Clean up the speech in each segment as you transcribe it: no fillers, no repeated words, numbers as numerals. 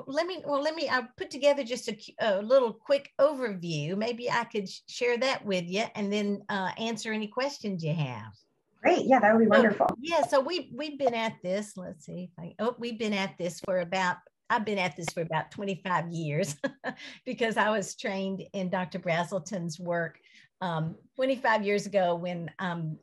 I put together just a little quick overview. Maybe I could share that with you and then answer any questions you have. Great. Yeah, that would be wonderful. Yeah. So we've been at this, let's see if we've been at this for I've been at this for about 25 years because I was trained in Dr. Brazelton's work 25 years ago when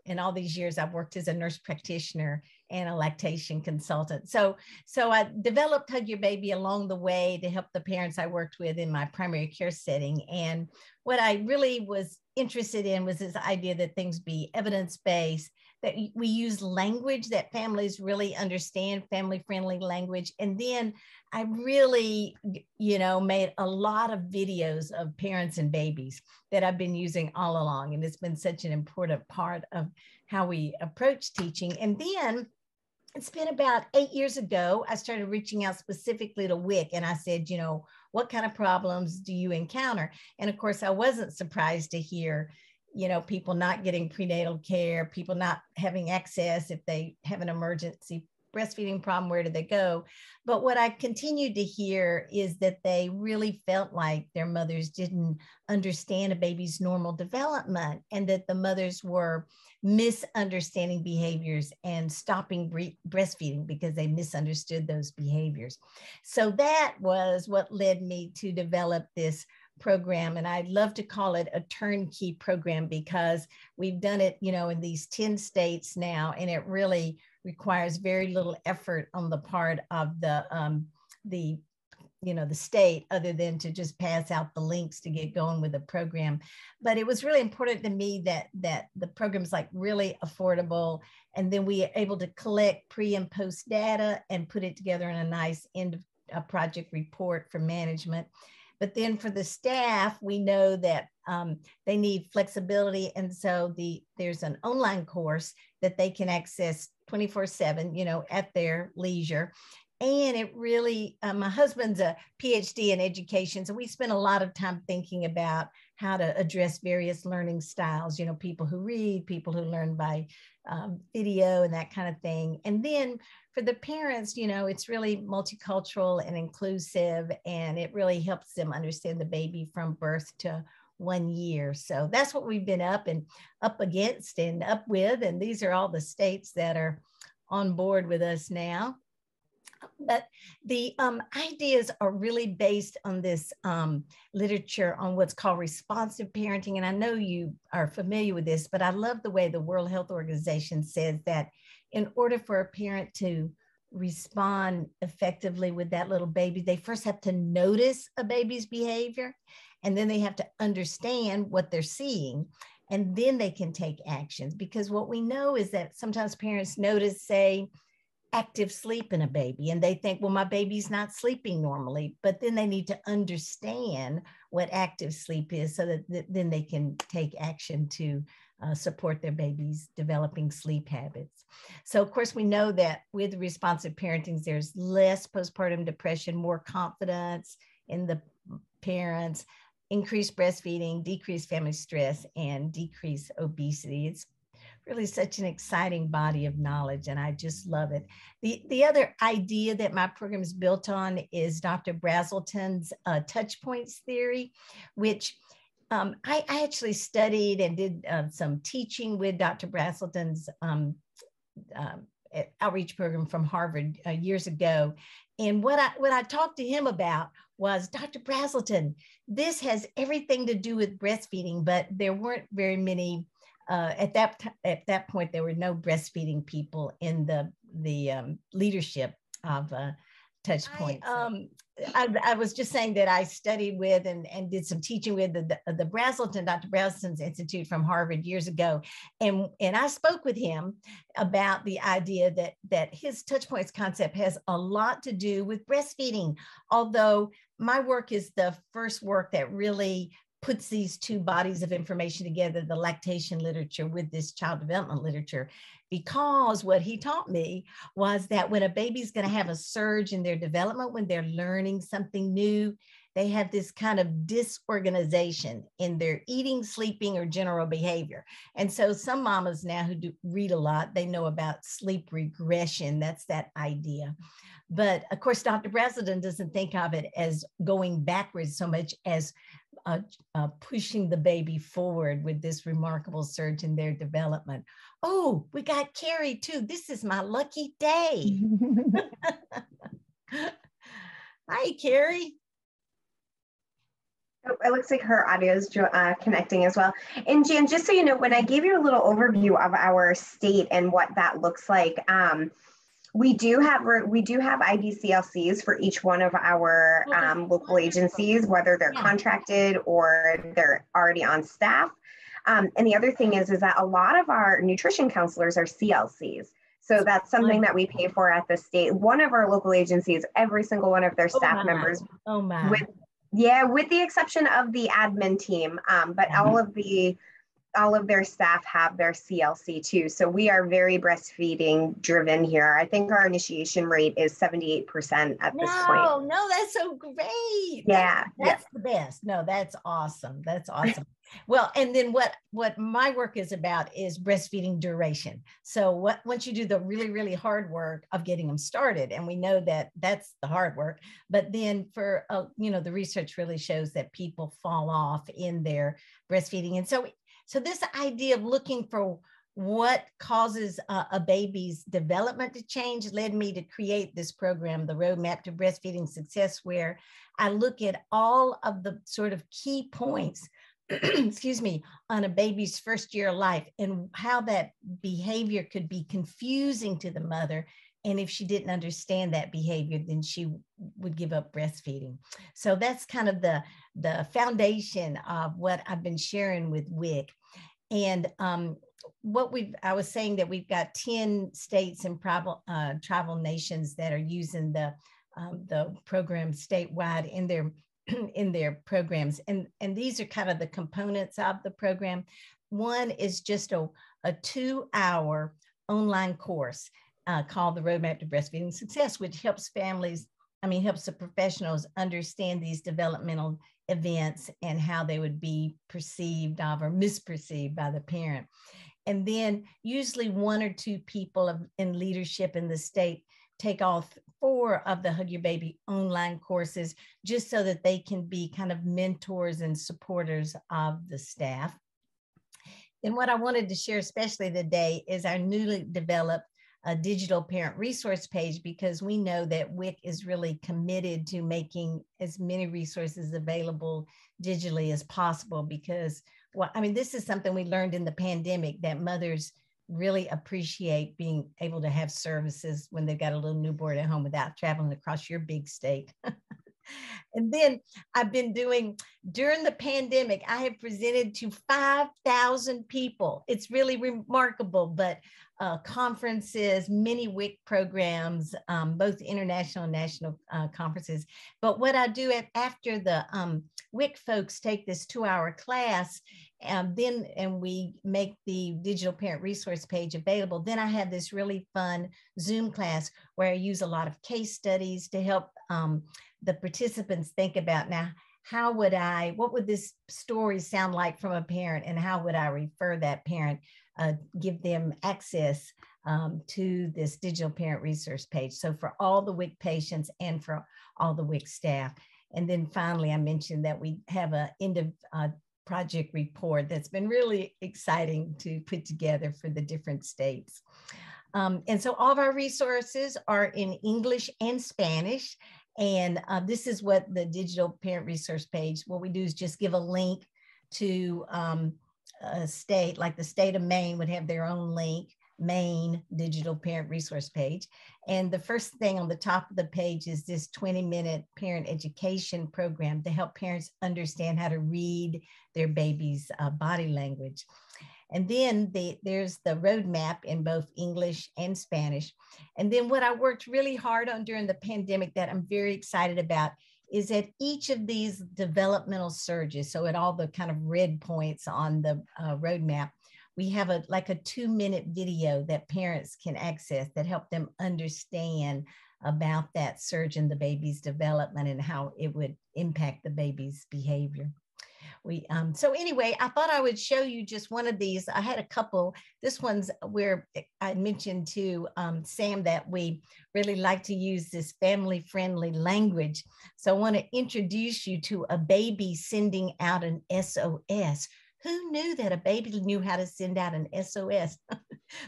in all these years I've worked as a nurse practitioner and a lactation consultant. So I developed Hug Your Baby along the way to help the parents I worked with in my primary care setting. And what I really was interested in was this idea that things be evidence-based, that we use language that families really understand, family-friendly language. And then I really, made a lot of videos of parents and babies that I've been using all along. And it's been such an important part of how we approach teaching. And then it's been about 8 years ago, I started reaching out specifically to WIC. And I said, what kind of problems do you encounter? And of course, I wasn't surprised to hear people not getting prenatal care, people not having access if they have an emergency breastfeeding problem, where do they go? But what I continued to hear is that they really felt like their mothers didn't understand a baby's normal development, and that the mothers were misunderstanding behaviors and stopping breastfeeding because they misunderstood those behaviors. So that was what led me to develop this program. And I love to call it a turnkey program because we've done it, in these 10 states now, and it really requires very little effort on the part of the state, other than to just pass out the links to get going with the program. But it was really important to me that the program's like really affordable. And then we are able to collect pre and post data and put it together in a nice end of project report for management. But then for the staff, we know that they need flexibility. And so there's an online course that they can access 24/7, at their leisure. And it really, my husband's a PhD in education. So we spent a lot of time thinking about how to address various learning styles, people who read, people who learn by video and that kind of thing. And then for the parents, it's really multicultural and inclusive, and it really helps them understand the baby from birth to 1 year. So that's what we've been up against and up with. And these are all the states that are on board with us now. But the ideas are really based on this literature on what's called responsive parenting. And I know you are familiar with this, but I love the way the World Health Organization says that in order for a parent to respond effectively with that little baby, they first have to notice a baby's behavior, and then they have to understand what they're seeing, and then they can take actions. Because what we know is that sometimes parents notice, say, active sleep in a baby, and they think, well, my baby's not sleeping normally, but then they need to understand what active sleep is so that then they can take action to support their baby's developing sleep habits. So of course, we know that with responsive parenting, there's less postpartum depression, more confidence in the parents, increased breastfeeding, decreased family stress, and decreased obesity. It's really such an exciting body of knowledge, and I just love it. The other idea that my program is built on is Dr. Brazelton's touch points theory, which I actually studied and did some teaching with Dr. Brazelton's outreach program from Harvard years ago. And what I talked to him about was, Dr. Brazelton, this has everything to do with breastfeeding, but there weren't very many at that point. There were no breastfeeding people in the leadership of Touch Points. I was just saying that I studied with and did some teaching with the Dr. Brazelton's Institute from Harvard years ago, and I spoke with him about the idea that his Touch Points concept has a lot to do with breastfeeding. Although my work is the first work that really puts these two bodies of information together, the lactation literature with this child development literature, because what he taught me was that when a baby's going to have a surge in their development, when they're learning something new, they have this kind of disorganization in their eating, sleeping, or general behavior. And so some mamas now who read a lot, they know about sleep regression. That's that idea. But of course, Dr. Brazelton doesn't think of it as going backwards so much as pushing the baby forward with this remarkable surge in their development. Oh, we got Carrie too. This is my lucky day. Hi, Carrie. Oh, it looks like her audio is connecting as well. And Jan, just so you know, when I gave you a little overview of our state and what that looks like, we do have IDCLCs for each one of our local agencies, whether they're contracted or they're already on staff. And the other thing is that a lot of our nutrition counselors are CLCs. So that's something that we pay for at the state. One of our local agencies, every single one of their staff members, with the exception of the admin team, but all of their staff have their CLC too. So we are very breastfeeding driven here. I think our initiation rate is 78% at this point. No, that's so great. Yeah. That's the best. No, that's awesome. That's awesome. Well, and then what my work is about is breastfeeding duration. So once you do the really, really hard work of getting them started, and we know that that's the hard work, but then for, the research really shows that people fall off in their breastfeeding. And so this idea of looking for what causes a baby's development to change led me to create this program, the Roadmap to Breastfeeding Success, where I look at all of the sort of key points excuse me, on a baby's first year of life and how that behavior could be confusing to the mother. And if she didn't understand that behavior, then she would give up breastfeeding. So that's kind of the foundation of what I've been sharing with WIC. And I was saying that we've got 10 states and tribal nations that are using the program statewide in their programs. And these are kind of the components of the program. One is just a 2-hour online course called the Roadmap to Breastfeeding Success, which helps helps the professionals understand these developmental events and how they would be perceived of or misperceived by the parent. And then usually 1 or 2 people in leadership in the state take all 4 of the Hug Your Baby online courses, just so that they can be kind of mentors and supporters of the staff. And what I wanted to share especially today is our newly developed digital parent resource page, because we know that WIC is really committed to making as many resources available digitally as possible, because, this is something we learned in the pandemic, that mothers really appreciate being able to have services when they've got a little newborn at home without traveling across your big state. And then I've been during the pandemic, I have presented to 5,000 people. It's really remarkable, but conferences, many WIC programs, both international and national conferences. But what I do after the WIC folks take this 2-hour class, and we make the digital parent resource page available, then I have this really fun Zoom class where I use a lot of case studies to help the participants think about, now, what would this story sound like from a parent, and how would I refer that parent, give them access to this digital parent resource page. So for all the WIC patients and for all the WIC staff. And then finally, I mentioned that we have an end of project report that's been really exciting to put together for the different states. And so all of our resources are in English and Spanish. And this is what the digital parent resource page, what we do is just give a link to a state, like the state of Maine would have their own link, Maine digital parent resource page. And the first thing on the top of the page is this 20-minute parent education program to help parents understand how to read their baby's body language. And then there's the roadmap in both English and Spanish. And then what I worked really hard on during the pandemic that I'm very excited about is at each of these developmental surges, so at all the kind of red points on the roadmap, we have like a 2-minute video that parents can access that help them understand about that surge in the baby's development and how it would impact the baby's behavior. So anyway, I thought I would show you just one of these. I had a couple. This one's where I mentioned to Sam that we really like to use this family-friendly language. So I want to introduce you to a baby sending out an SOS. Who knew that a baby knew how to send out an SOS?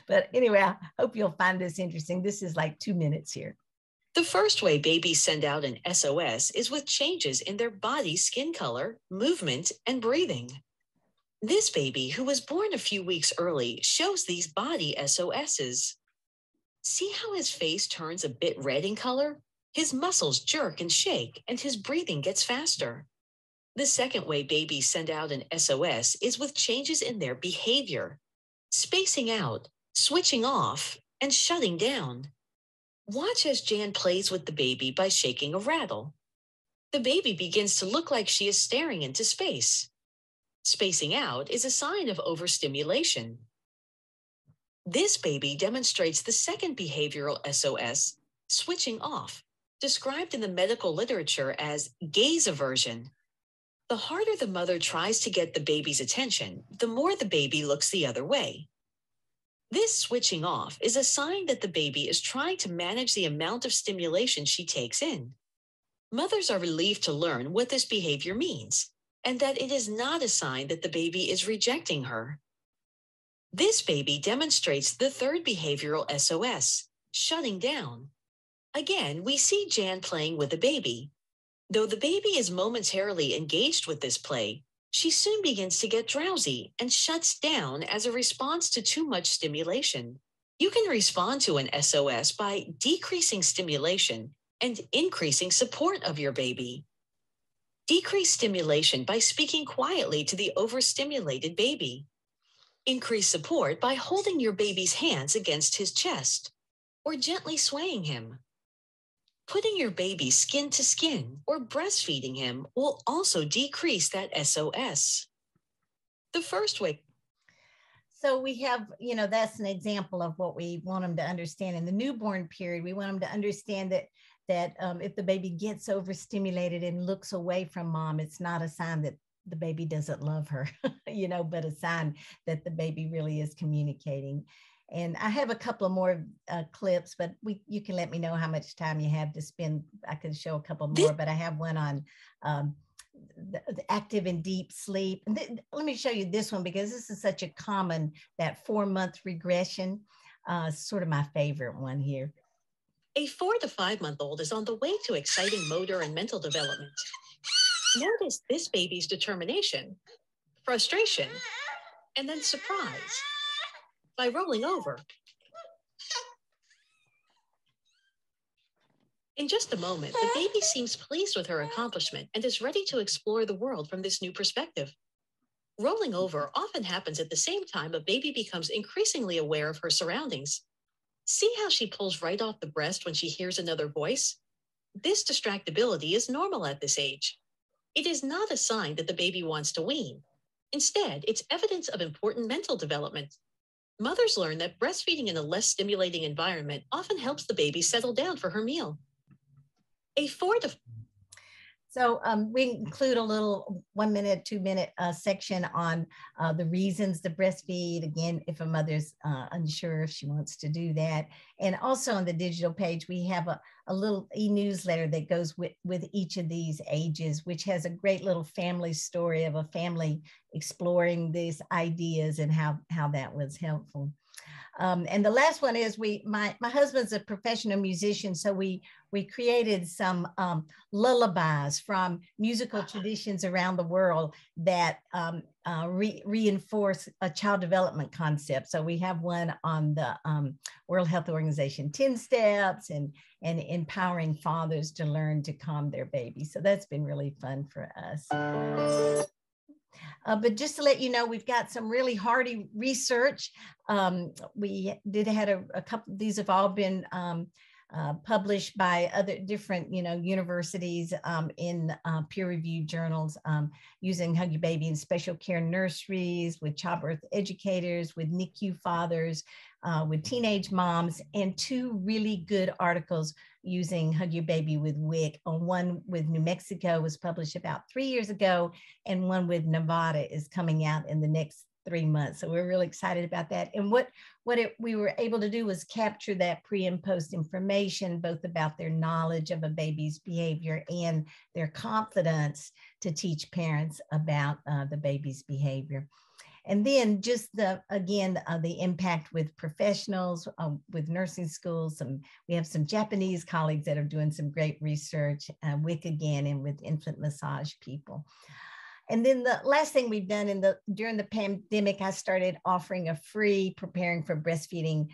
But anyway, I hope you'll find this interesting. This is like 2 minutes here. The first way babies send out an SOS is with changes in their body's skin color, movement, and breathing. This baby, who was born a few weeks early, shows these body SOSs. See how his face turns a bit red in color? His muscles jerk and shake, and his breathing gets faster. The second way babies send out an SOS is with changes in their behavior, spacing out, switching off, and shutting down. Watch as Jan plays with the baby by shaking a rattle. The baby begins to look like she is staring into space. Spacing out is a sign of overstimulation. This baby demonstrates the second behavioral SOS, switching off, described in the medical literature as gaze aversion. The harder the mother tries to get the baby's attention, the more the baby looks the other way. This switching off is a sign that the baby is trying to manage the amount of stimulation she takes in. Mothers are relieved to learn what this behavior means, and that it is not a sign that the baby is rejecting her. This baby demonstrates the third behavioral SOS, shutting down. Again, we see Jan playing with the baby. Though the baby is momentarily engaged with this play, she soon begins to get drowsy and shuts down as a response to too much stimulation. You can respond to an SOS by decreasing stimulation and increasing support of your baby. Decrease stimulation by speaking quietly to the overstimulated baby. Increase support by holding your baby's hands against his chest or gently swaying him. Putting your baby skin to skin or breastfeeding him will also decrease that SOS. The first way. So we have, that's an example of what we want them to understand in the newborn period. We want them to understand that if the baby gets overstimulated and looks away from mom, it's not a sign that the baby doesn't love her, but a sign that the baby really is communicating. And I have a couple of more clips, but you can let me know how much time you have to spend. I could show a couple more, but I have one on the active and deep sleep. And let me show you this one because this is such a common, that 4-month regression, sort of my favorite one here. A 4 to 5-month-old is on the way to exciting motor and mental development. Notice this baby's determination, frustration, and then surprise. By rolling over. In just a moment, the baby seems pleased with her accomplishment and is ready to explore the world from this new perspective. Rolling over often happens at the same time a baby becomes increasingly aware of her surroundings. See how she pulls right off the breast when she hears another voice? This distractibility is normal at this age. It is not a sign that the baby wants to wean. Instead, it's evidence of important mental development. Mothers learn that breastfeeding in a less stimulating environment often helps the baby settle down for her meal. So we include a little 1 minute, 2 minute section on the reasons to breastfeed. Again, if a mother's unsure if she wants to do that. And also on the digital page, we have a little e-newsletter that goes with each of these ages, which has a great little family story of a family exploring these ideas and how that was helpful. And the last one is my husband's a professional musician, so we created some lullabies from musical traditions around the world that reinforce a child development concept. So we have one on the World Health Organization 10 steps and empowering fathers to learn to calm their babies. So that's been really fun for us. But just to let you know, we've got some really hardy research. We did had a couple, these have all been published by other different, universities in peer-reviewed journals, using Hug Your Baby in special care nurseries, with childbirth educators, with NICU fathers, with teenage moms, and 2 really good articles using Hug Your Baby with WIC. One with New Mexico was published about 3 years ago, and one with Nevada is coming out in the next 3 months. So we're really excited about that. And what we were able to do was capture that pre and post information, both about their knowledge of a baby's behavior and their confidence to teach parents about the baby's behavior. And then just the impact with professionals, with nursing schools. We have some Japanese colleagues that are doing some great research, WIC again, and with infant massage people. And then the last thing we've done during the pandemic, I started offering a free Preparing for Breastfeeding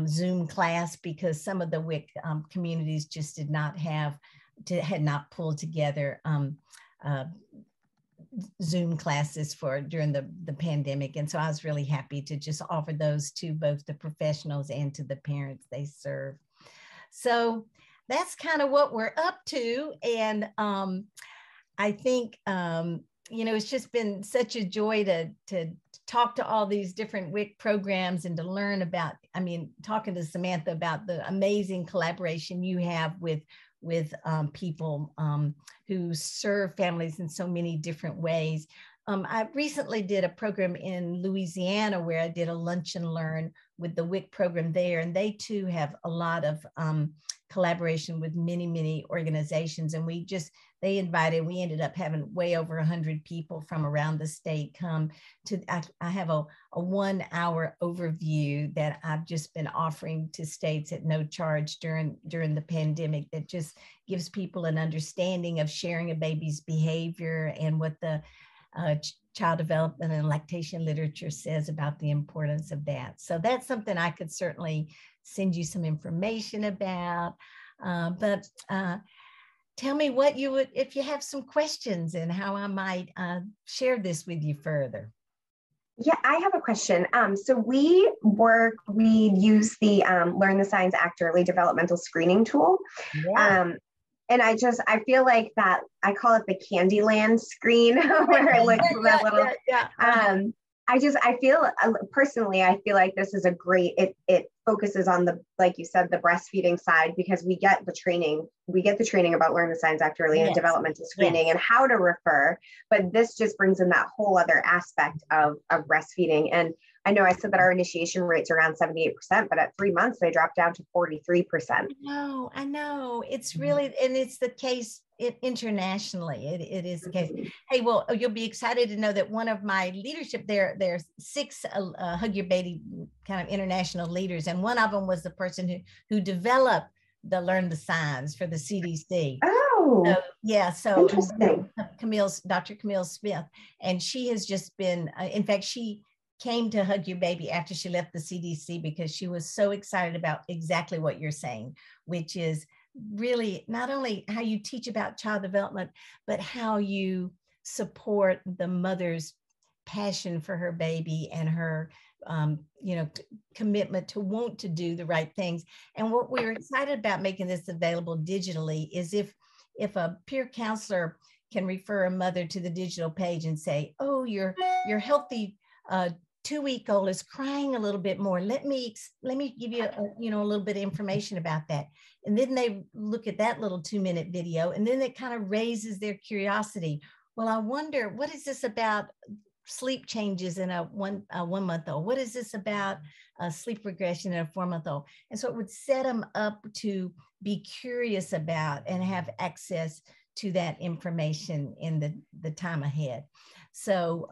Zoom class, because some of the WIC communities just had not pulled together Zoom classes during the pandemic. And so I was really happy to just offer those to both the professionals and to the parents they serve. So that's kind of what we're up to. And I think, it's just been such a joy to talk to all these different WIC programs and to learn about, talking to Samantha about the amazing collaboration you have with people who serve families in so many different ways. I recently did a program in Louisiana where I did a lunch and learn with the WIC program there, and they too have a lot of collaboration with many, many organizations. And we ended up having way over 100 people from around the state come to, I have a 1 hour overview that I've just been offering to states at no charge during the pandemic, that just gives people an understanding of sharing a baby's behavior and what the child development and lactation literature says about the importance of that. So that's something I could certainly send you some information about. But tell me what you would, if you have some questions, and how I might share this with you further. Yeah, I have a question. So we use the Learn the Signs Act Early Developmental Screening tool. Yeah. And I feel like that, I call it the Candyland screen, where I look for that little, I feel personally, I feel like this is a great, it focuses on like you said, the breastfeeding side, because we get the training about Learn the Signs Act Early and developmental screening and how to refer, but this just brings in that whole other aspect of breastfeeding. And I know I said that our initiation rates are around 78%, but at 3 months, they dropped down to 43%. I know. It's really, and it's the case internationally. It is the case. Hey, well, you'll be excited to know that one of my leadership, there's 6 Hug Your Baby kind of international leaders, and one of them was the person who developed the Learn the Signs for the CDC. Oh, so, yeah. So interesting. Dr. Camille Smith, and she has just been, in fact, she came to Hug Your Baby after she left the CDC because she was so excited about exactly what you're saying, which is really not only how you teach about child development, but how you support the mother's passion for her baby and her commitment to want to do the right things. And what we're excited about making this available digitally is if a peer counselor can refer a mother to the digital page and say, oh, your healthy 2-week-old is crying a little bit more. Let me give you a little bit of information about that. And then they look at that little 2-minute video, and then it kind of raises their curiosity. Well, I wonder, what is this about sleep changes in a 1-month-old? What is this about sleep regression in a 4-month-old? And so it would set them up to be curious about and have access to that information in the time ahead. So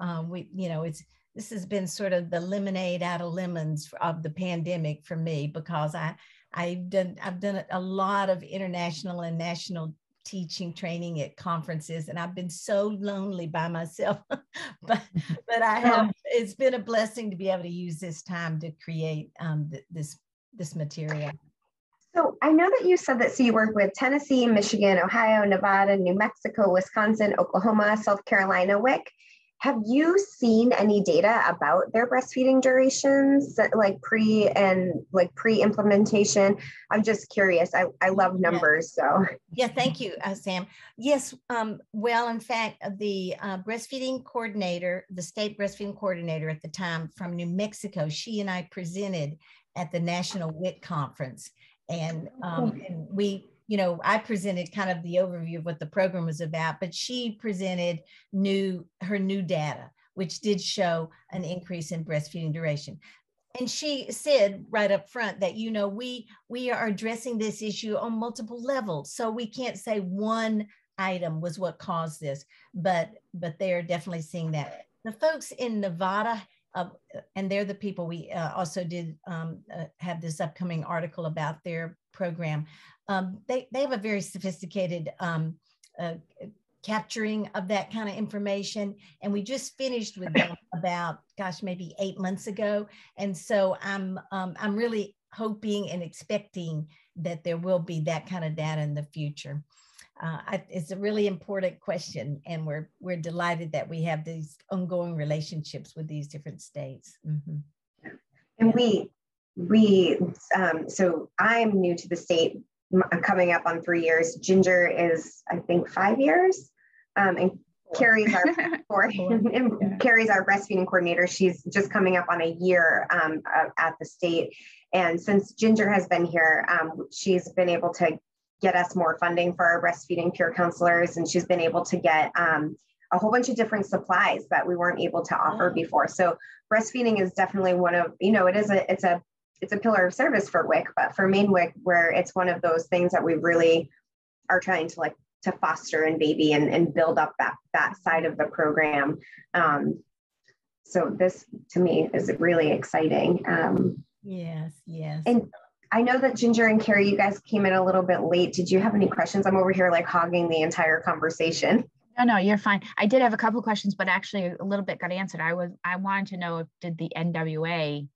this has been sort of the lemonade out of lemons of the pandemic for me, because I've done a lot of international and national teaching training at conferences, and I've been so lonely by myself. but I have. It's been a blessing to be able to use this time to create this material. So I know that you said that, so you work with Tennessee, Michigan, Ohio, Nevada, New Mexico, Wisconsin, Oklahoma, South Carolina WIC. Have you seen any data about their breastfeeding durations, like pre-implementation? I'm just curious. I love numbers, so. Yeah, thank you, Sam. Yes, well, in fact, the breastfeeding coordinator, the state breastfeeding coordinator at the time from New Mexico, she and I presented at the National WIC conference. And we, I presented kind of the overview of what the program was about, but she presented her new data, which did show an increase in breastfeeding duration. And she said right up front that, we are addressing this issue on multiple levels. So we can't say one item was what caused this, but they are definitely seeing that. The folks in Nevada, and they're the people we also did have this upcoming article about their program. They have a very sophisticated capturing of that kind of information. And we just finished with them about, maybe 8 months ago. And so I'm really hoping and expecting that there will be that kind of data in the future. It's a really important question, and we're delighted that we have these ongoing relationships with these different states. Mm-hmm. And we so I'm new to the state. I'm coming up on 3 years. Ginger is, I think, 5 years. And Carrie's our Carrie's our breastfeeding coordinator. She's just coming up on a year at the state. And since Ginger has been here, she's been able to get us more funding for our breastfeeding peer counselors, and she's been able to get a whole bunch of different supplies that we weren't able to offer before. So breastfeeding is definitely one of, it's a pillar of service for WIC, but for Maine WIC, where it's one of those things that we really are trying to foster in baby and build up that side of the program. So this to me is really exciting. Yes. And I know that Ginger and Carrie, you guys came in a little bit late. Did you have any questions? I'm over here hogging the entire conversation. No, you're fine. I did have a couple of questions, but actually a little bit got answered. I wanted to know, did the NWA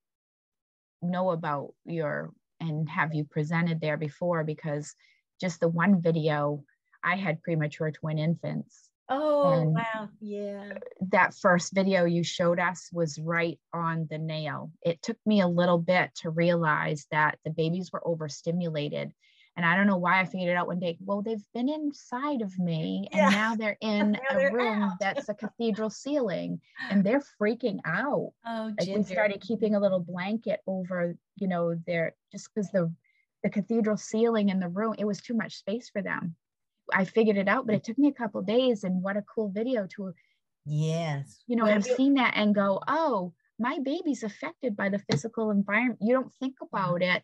know about and have you presented there before? Because just the one video, I had premature twin infants. Oh, wow. Yeah. That first video you showed us was right on the nail. It took me a little bit to realize that the babies were overstimulated. And I don't know why I figured it out one day. Well, they've been inside of me, and now they're in a room that's a cathedral ceiling, and they're freaking out. Oh, we started keeping a little blanket over, their, just because the cathedral ceiling in the room, it was too much space for them. I figured it out, but it took me a couple of days. And what a cool video to, have seen that and go, oh, my baby's affected by the physical environment. You don't think about it,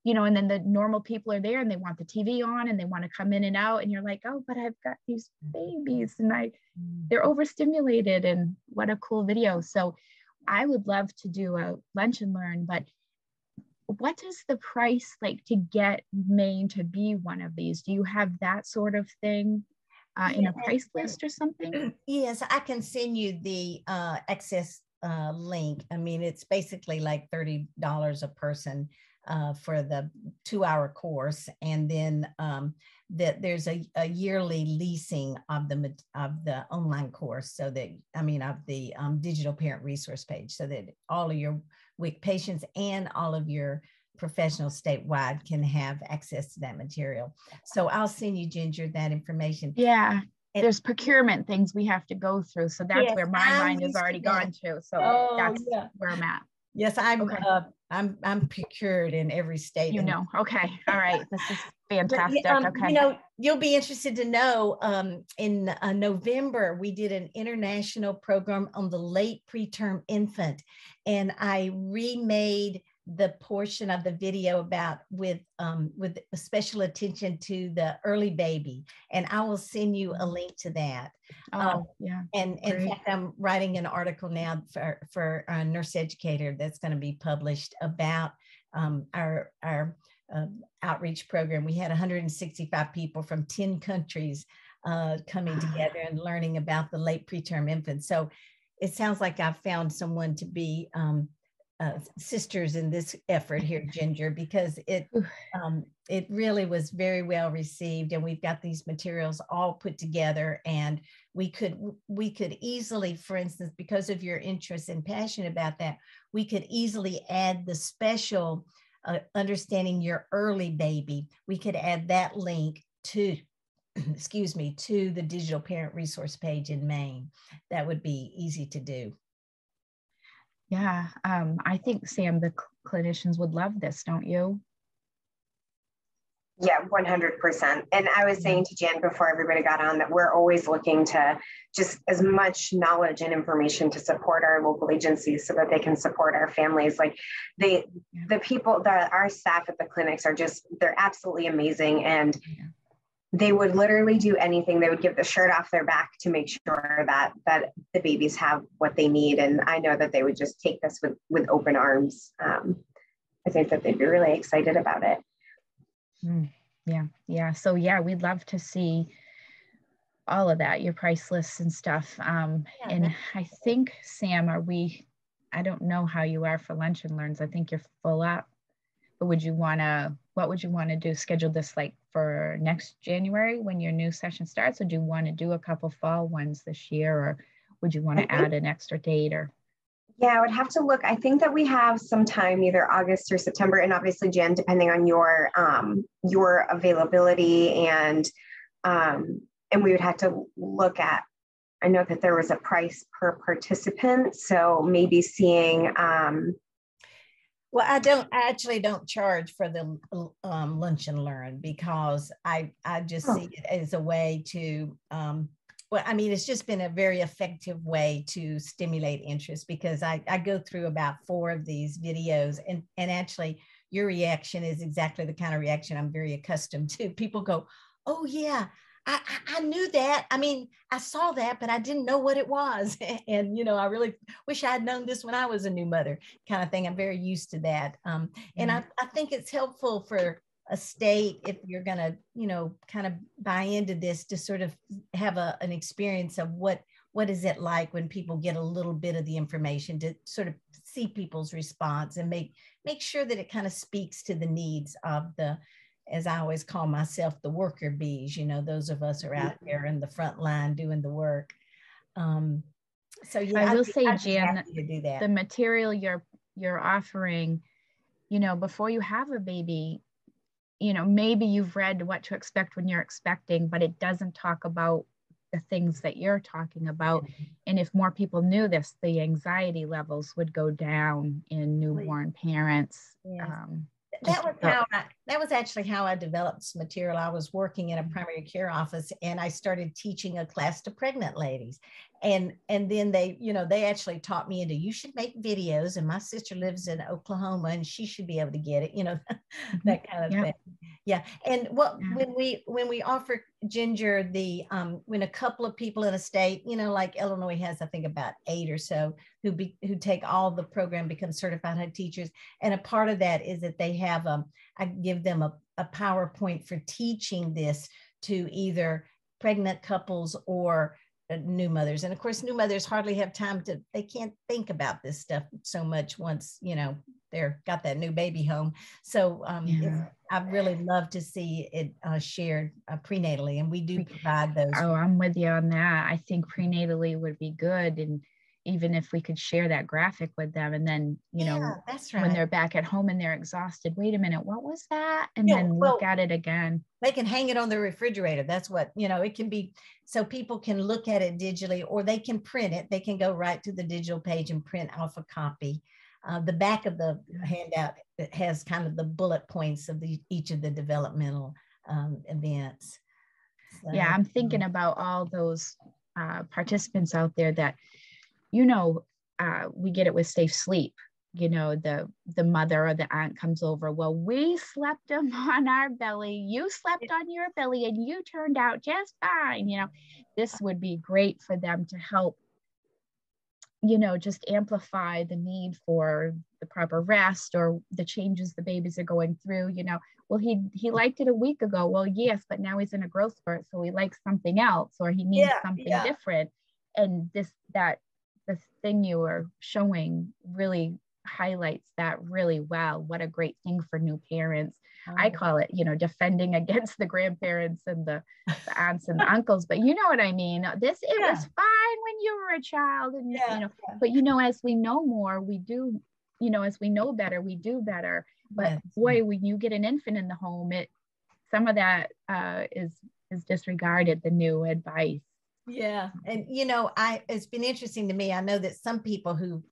and then the normal people are there and they want the TV on and they want to come in and out. And you're like, oh, but I've got these babies and they're overstimulated, and what a cool video. So I would love to do a lunch and learn, but what is the price like to get Maine to be one of these? Do you have that sort of thing in a price list or something? Yes, I can send you the access link. I mean, it's basically like $30 a person for the 2-hour course. And then there's a yearly leasing of the online course, so that, of the digital parent resource page, so that all of your WIC patients and all of your professionals statewide can have access to that material. So I'll send you, Ginger, that information. Yeah. There's procurement things we have to go through. So that's where my mind has already gone to. So that's where I'm at. Yes, I'm procured in every state. Okay. All right. This is fantastic. Okay. You'll be interested to know, in November, we did an international program on the late preterm infant, and I remade the portion of the video with special attention to the early baby, and I will send you a link to that. And in fact, I'm writing an article now for a nurse educator that's going to be published about our outreach program. We had 165 people from 10 countries coming together and learning about the late preterm infant. So it sounds like I've found someone to be sisters in this effort here, Ginger, because it really was very well received, and we've got these materials all put together, and we could easily, for instance, because of your interest and passion about that, we could easily add the special understanding your early baby. We could add that link to excuse me, to the digital parent resource page in Maine. That would be easy to do. Yeah, I think, Sam, the clinicians would love this, don't you? Yeah, 100%. And I was saying to Jan before everybody got on that we're always looking to just as much knowledge and information to support our local agencies so that they can support our families. Like the people that our staff at the clinics are just, they're absolutely amazing. And they would literally do anything. They would give the shirt off their back to make sure that the babies have what they need. And I know that they would just take this with open arms. I think that they'd be really excited about it. Yeah. So yeah, we'd love to see all of that, your price lists and stuff. And I think, Sam, I don't know how you are for lunch and learns. I think you're full up. But what would you want to do? Schedule this like for next January when your new session starts? Or do you want to do a couple fall ones this year? Or would you want to add an extra date? Or yeah, I would have to look. I think that we have some time, either August or September, and obviously, Jen, depending on your availability, and we would have to look at. I know that there was a price per participant, so maybe seeing. Well, I actually don't charge for the lunch and learn, because I just see it as a way to, well, I mean, it's just been a very effective way to stimulate interest, because I go through about 4 of these videos, and actually your reaction is exactly the kind of reaction I'm very accustomed to. People go, oh yeah, I knew that. I mean, I saw that, but I didn't know what it was. And, I really wish I had known this when I was a new mother, kind of thing. I'm very used to that. And I think it's helpful for a state, if you're going to, kind of buy into this, to sort of have an experience of what is it like when people get a little bit of the information, to sort of see people's response and make sure that it kind of speaks to the needs of the, as I always call myself, the worker bees, those of us are out there in the front line doing the work. So yeah, I will say, Jan, to do that. The material you're offering, before you have a baby, maybe you've read what to expect when you're expecting, but it doesn't talk about the things that you're talking about. And if more people knew this, the anxiety levels would go down in newborn parents. Yes. That was actually how I developed this material. I was working in a primary care office, and I started teaching a class to pregnant ladies. And then they actually taught me you should make videos. And my sister lives in Oklahoma, and she should be able to get it, that kind of thing. Yeah. And when we offer, Ginger, when a couple of people in a state, like Illinois has, I think about 8 or so who take all the program, become certified head teachers. And a part of that is that they have, I give them a PowerPoint for teaching this to either pregnant couples or new mothers. And of course, new mothers hardly have time they can't think about this stuff so much once, they're got that new baby home. So I'd really love to see it shared prenatally, and we do provide those. Oh, I'm with you on that. I think prenatally would be good. And even if we could share that graphic with them, and then, that's right, when they're back at home and they're exhausted, wait a minute, what was that? And then look at it again. They can hang it on the refrigerator. That's what, it can be, so people can look at it digitally, or they can print it. They can go right to the digital page and print off a copy. The back of the handout has kind of the bullet points of each of the developmental events. So, yeah, I'm thinking about all those participants out there that, we get it with safe sleep. The mother or the aunt comes over. Well, we slept them on our belly. You slept on your belly, and you turned out just fine. This would be great for them to help, just amplify the need for the proper rest or the changes the babies are going through. Well, he liked it a week ago. Well, yes, but now he's in a growth spurt, so he likes something else, or he needs something different. And the thing you were showing really highlights that really well. What a great thing for new parents. I call it, you know, defending against the grandparents and the aunts and the uncles, but you know what I mean? It was fine when you were a child, and you know, but you know, as we know more, we do, you know, as we know better, we do better. But boy, when you get an infant in the home, some of that is disregarded, the new advice. Yeah. And, you know, it's been interesting to me. I know that some people who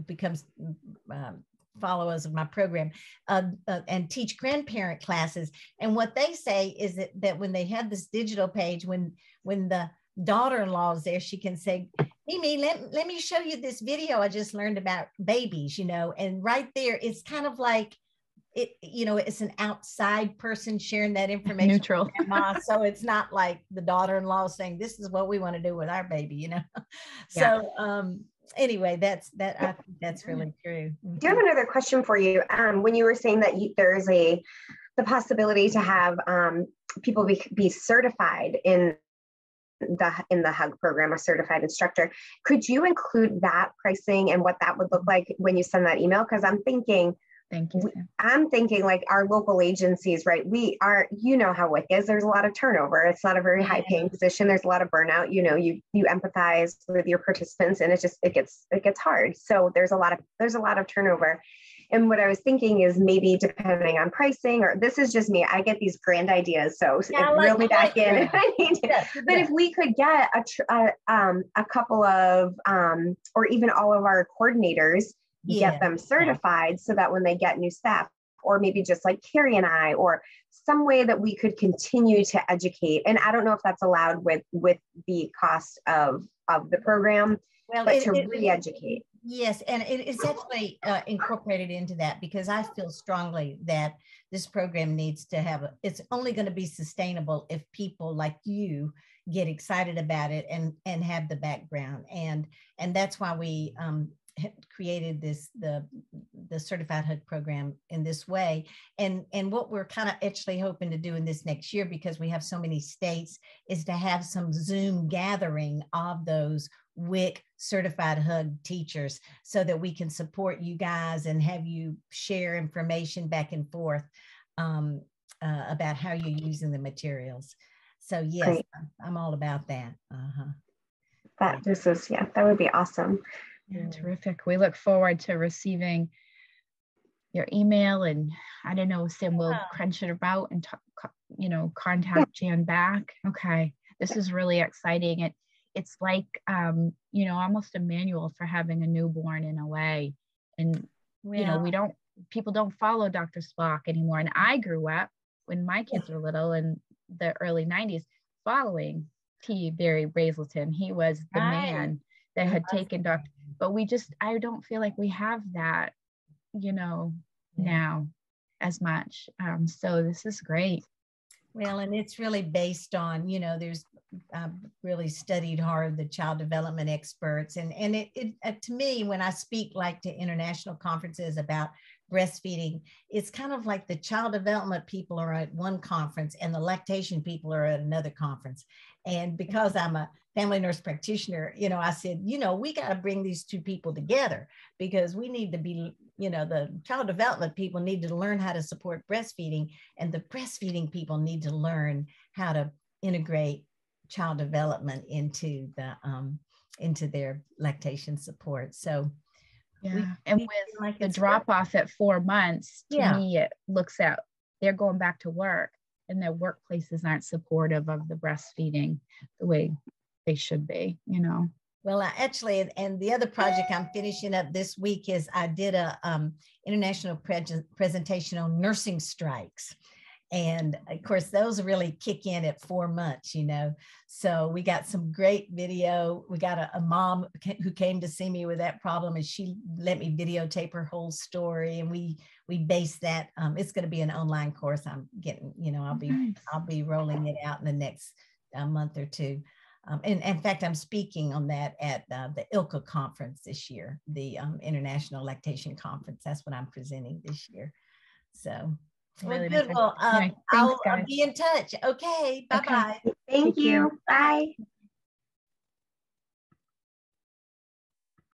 becomes followers of my program and teach grandparent classes. And what they say is that when they have this digital page, when the daughter-in-law is there, she can say, Mimi, let me show you this video I just learned about babies, you know, and right there, it's kind of like, you know, it's an outside person sharing that information. Neutral. So it's not like the daughter-in-law saying, this is what we want to do with our baby, you know? Yeah. So anyway, I think that's really true. Do you have another question for you? When you were saying that there's the possibility to have people be certified in the HUG program, a certified instructor, could you include that pricing and what that would look like when you send that email? Because I'm thinking, thank you. I'm thinking like our local agencies, right? We are, you know how WIC is. There's a lot of turnover. It's not a very high paying position. There's a lot of burnout. You know, you empathize with your participants, and it gets hard. So there's a lot of turnover. And what I was thinking is maybe depending on pricing, or this is just me, I get these grand ideas. So reel me back in if I need to. But if we could get a couple of, or even all of our coordinators, get them certified so that when they get new staff, or maybe just like Carrie and I, or some way that we could continue to educate. And I don't know if that's allowed with the cost of the program, but to re-educate. Yes, and it's actually incorporated into that, because I feel strongly that this program needs to it's only going to be sustainable if people like you get excited about it and have the background. And that's why we created the certified HUG program in this way. And what we're kind of actually hoping to do in this next year, because we have so many states, is to have some Zoom gathering of those WIC certified HUG teachers, so that we can support you guys and have you share information back and forth about how you're using the materials. So yes, great. I'm all about that. That would be awesome. Yeah, terrific. We look forward to receiving your email, and I don't know, Sam, we'll crunch it about and contact Jan back. Okay, this is really exciting. It's like almost a manual for having a newborn in a way. And people don't follow Dr. Spock anymore. And I grew up when my kids were little in the early 90s following T. Barry Brazelton. He was the man that had taken Dr. But I don't feel like we have that, now as much. So this is great. Well, and it's really based on, there's really studied hard the child development experts. And it to me, when I speak like to international conferences about breastfeeding, it's kind of like the child development people are at one conference and the lactation people are at another conference. And because I'm a family nurse practitioner, I said, we got to bring these two people together, because we need to be, the child development people need to learn how to support breastfeeding, and the breastfeeding people need to learn how to integrate child development into their lactation support. So with like the drop off at 4 months, to me, it looks at they're going back to work, and their workplaces aren't supportive of the breastfeeding the way they should be, Well, actually, and the other project I'm finishing up this week is I did a international presentation on nursing strikes. And of course, those really kick in at 4 months, So we got some great video. We got a mom who came to see me with that problem, and she let me videotape her whole story. And we based that. It's going to be an online course. I'm getting, I'll be rolling it out in the next month or two. And in fact, I'm speaking on that at the ILCA conference this year, the International Lactation Conference. That's what I'm presenting this year. So. Well, good. Well, I'll be in touch. Okay. Bye-bye. Thank you. Bye.